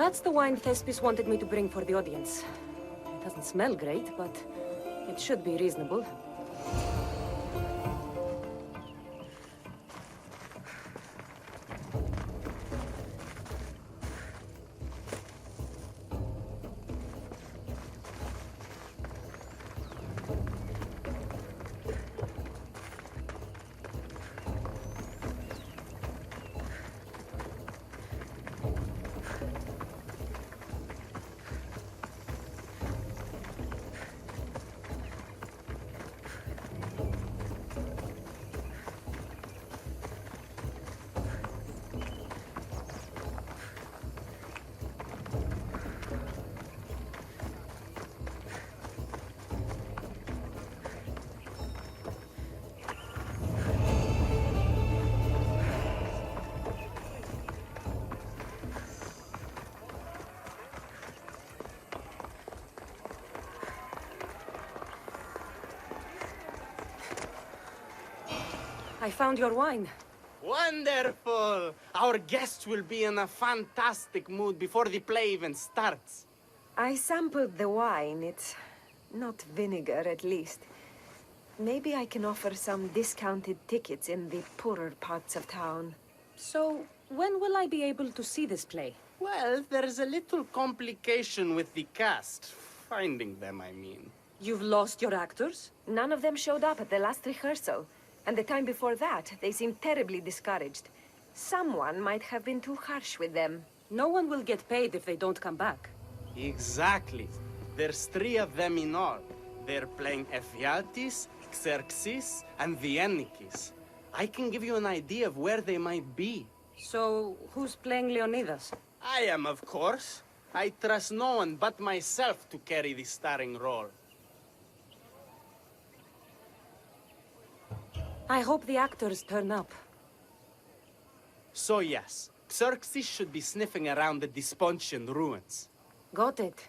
That's the wine Thespis wanted me to bring for the audience. It doesn't smell great, but it should be reasonable. I found your wine. Wonderful! Our guests will be in a fantastic mood before the play even starts. I sampled the wine. It's not vinegar, at least. Maybe I can offer some discounted tickets in the poorer parts of town. So, when will I be able to see this play? Well, there's a little complication with the cast. Finding them, I mean. You've lost your actors? None of them showed up at the last rehearsal. And the time before that, they seemed terribly discouraged. Someone might have been too harsh with them. No one will get paid if they don't come back. Exactly. There's 3 of them in all. They're playing Ephialtes, Xerxes, and the Ennikis. I can give you an idea of where they might be. So, who's playing Leonidas? I am, of course. I trust no one but myself to carry the starring role. I hope the actors turn up. So yes, Xerxes should be sniffing around the Despontian ruins. Got it.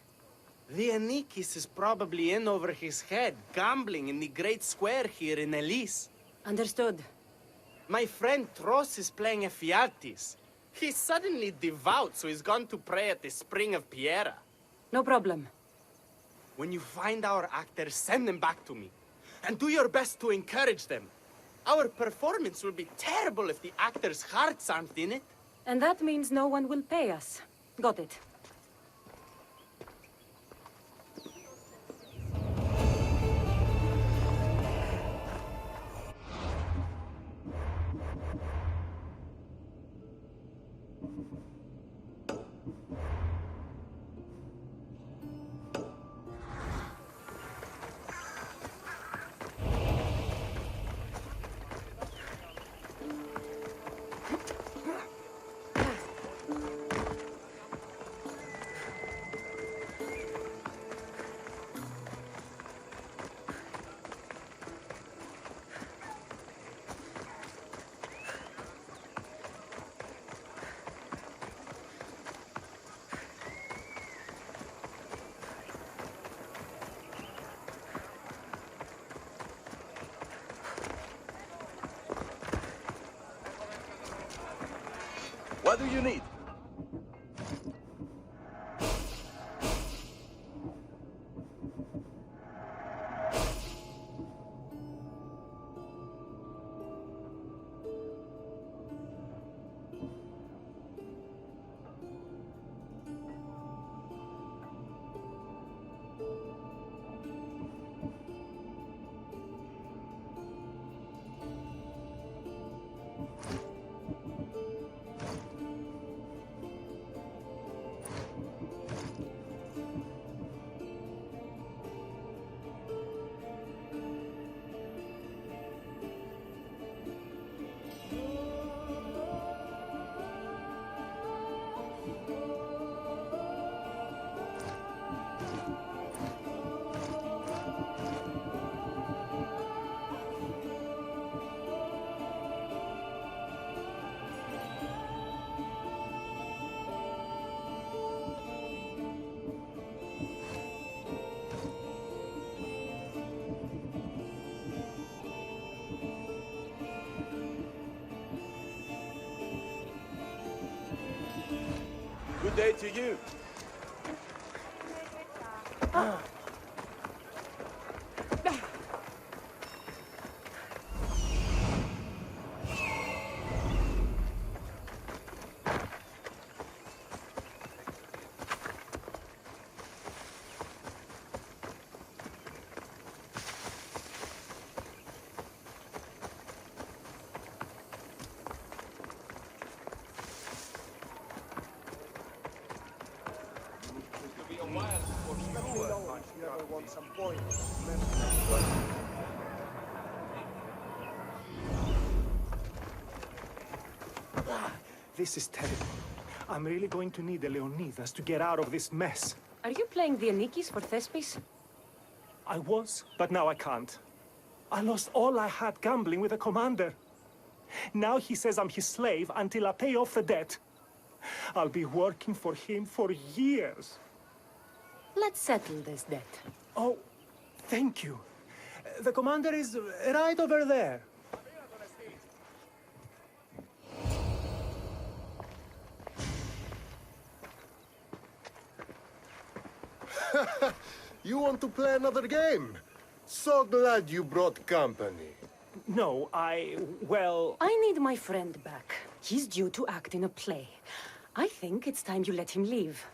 The Ennikis is probably in over his head, gambling in the great square here in Elise. Understood. My friend Tros is playing Ephialtes. He's suddenly devout, so he's gone to pray at the spring of Piera. No problem. When you find our actors, send them back to me. And do your best to encourage them. Our performance will be terrible if the actors' hearts aren't in it. And that means no one will pay us. Got it. What do you need? Good day to you. This is terrible. I'm really going to need the Leonidas to get out of this mess. Are you playing the Anikis for Thespis? I was, but now I can't. I lost all I had gambling with the commander. Now he says I'm his slave until I pay off the debt. I'll be working for him for years. Let's settle this debt. Oh, thank you. The commander is right over there. You want to play another game? So glad you brought company. No, well... I need my friend back. He's due to act in a play. I think it's time you let him leave.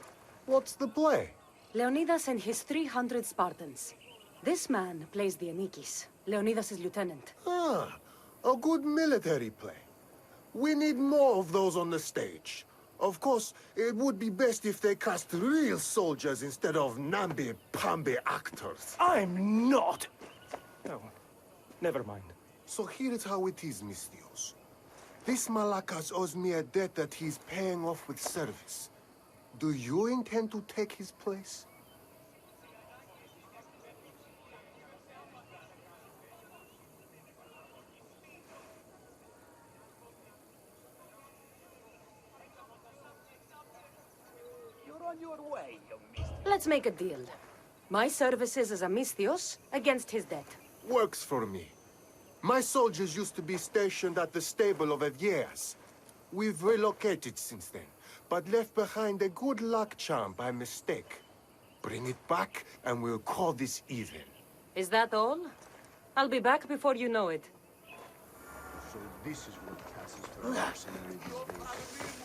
What's the play? Leonidas and his 300 Spartans. This man plays the Anikis, Leonidas' lieutenant. Ah, a good military play. We need more of those on the stage. Of course, it would be best if they cast real soldiers instead of namby-pamby actors. I'm not! Oh, never mind. So here is how it is, Mistios. This Malakas owes me a debt that he's paying off with service. Do you intend to take his place? Let's make a deal. My services as a Misthios against his debt. Works for me. My soldiers used to be stationed at the stable of Evias. We've relocated since then, but left behind a good luck charm by mistake. Bring it back, and we'll call this even. Is that all? I'll be back before you know it. So this is what passes for a mercenary these days.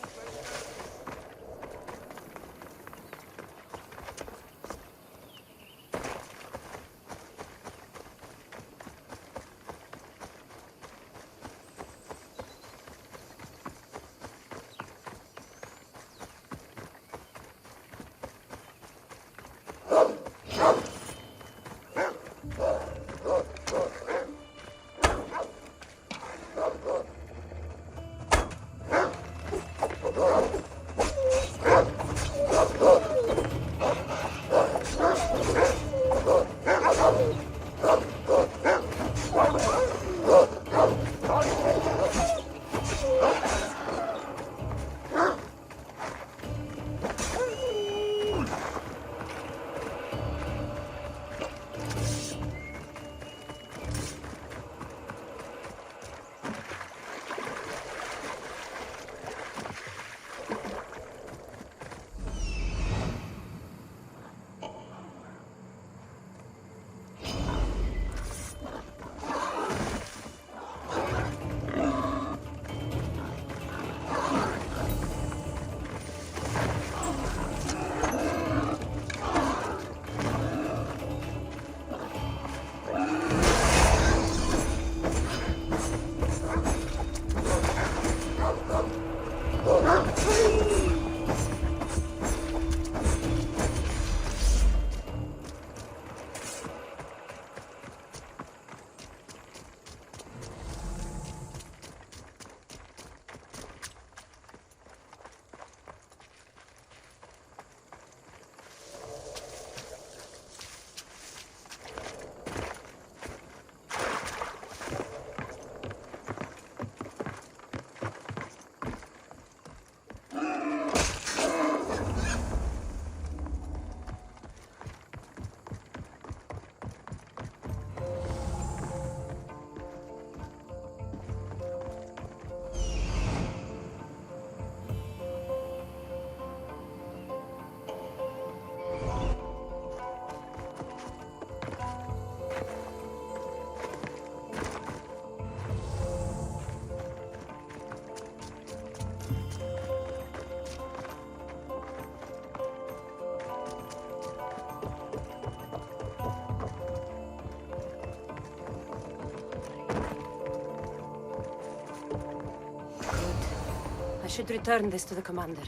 should return this to the commander.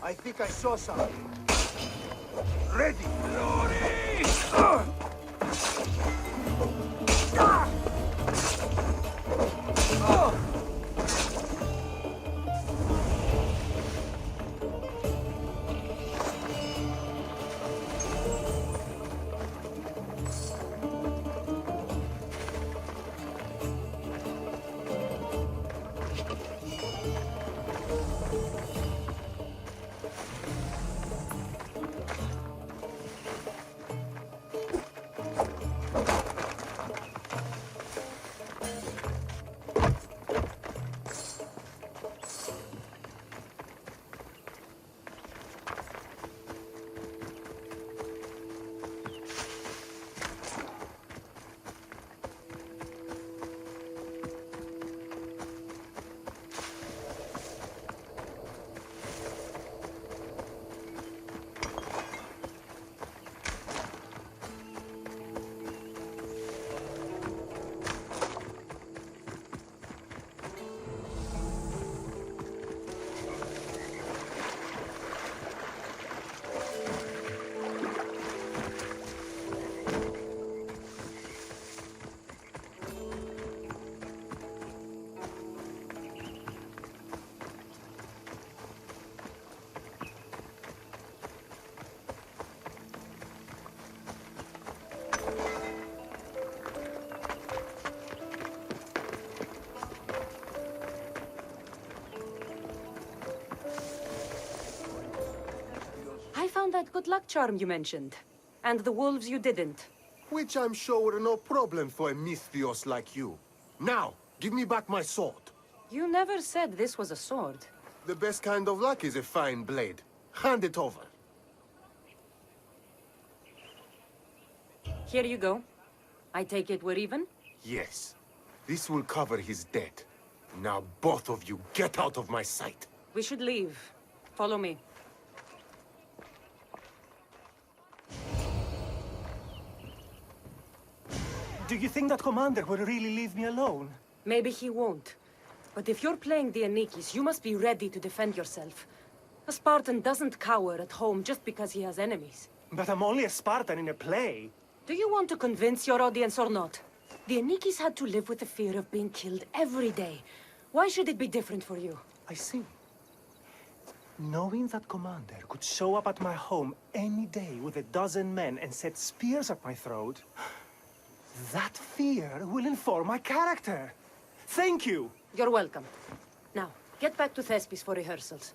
I think I saw something. Ready! I found that good luck charm you mentioned. And the wolves you didn't. Which I'm sure were no problem for a Misthios like you. Now, give me back my sword. You never said this was a sword. The best kind of luck is a fine blade. Hand it over. Here you go. I take it we're even? Yes. This will cover his debt. Now both of you get out of my sight. We should leave. Follow me. Do you think that commander will really leave me alone? Maybe he won't. But if you're playing the Anikis, you must be ready to defend yourself. A Spartan doesn't cower at home just because he has enemies. But I'm only a Spartan in a play. Do you want to convince your audience or not? The Anikis had to live with the fear of being killed every day. Why should it be different for you? I see. Knowing that commander could show up at my home any day with 12 men and set spears at my throat, that fear will inform my character. Thank you! You're welcome. Now, get back to Thespis for rehearsals.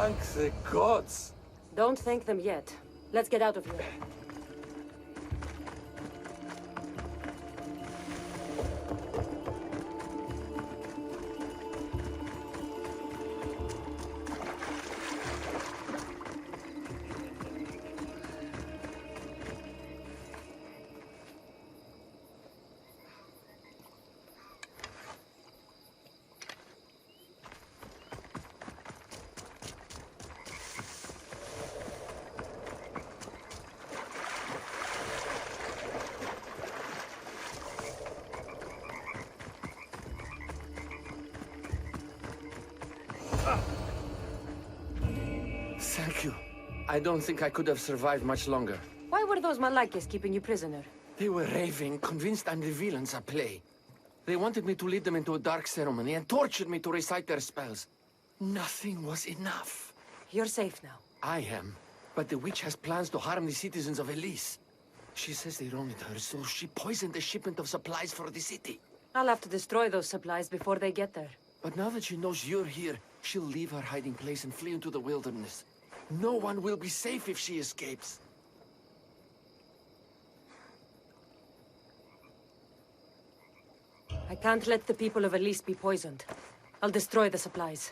Thank the gods! Don't thank them yet. Let's get out of here. Thank you. I don't think I could have survived much longer. Why were those Malaikis keeping you prisoner? They were raving, convinced I'm the villains at play. They wanted me to lead them into a dark ceremony and tortured me to recite their spells. Nothing was enough. You're safe now. I am, but the witch has plans to harm the citizens of Elise. She says they wronged her, so she poisoned the shipment of supplies for the city. I'll have to destroy those supplies before they get there. But now that she knows you're here, she'll leave her hiding place and flee into the wilderness. No one will be safe if she escapes. I can't let the people of Elise be poisoned. I'll destroy the supplies.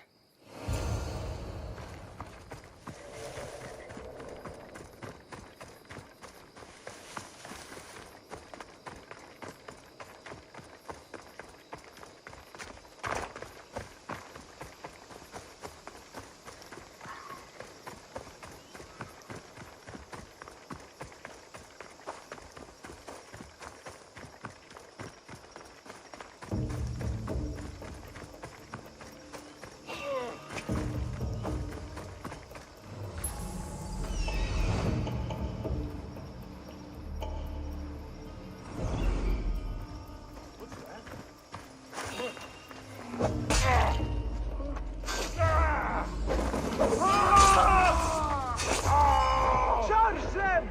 Charge them!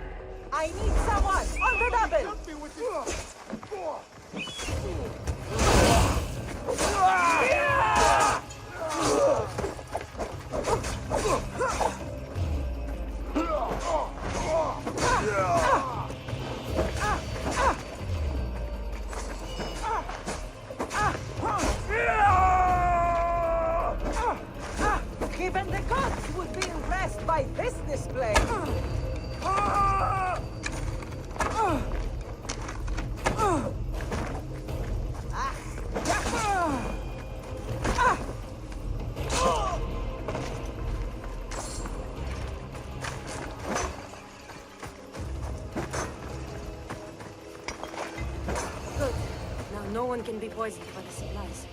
I need someone on the double! Even the gods would be impressed by this display. Good. Now no one can be poisoned by the supplies.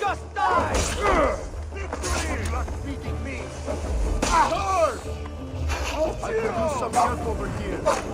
Just die! Victory! Like feeding me! I can do some help over here.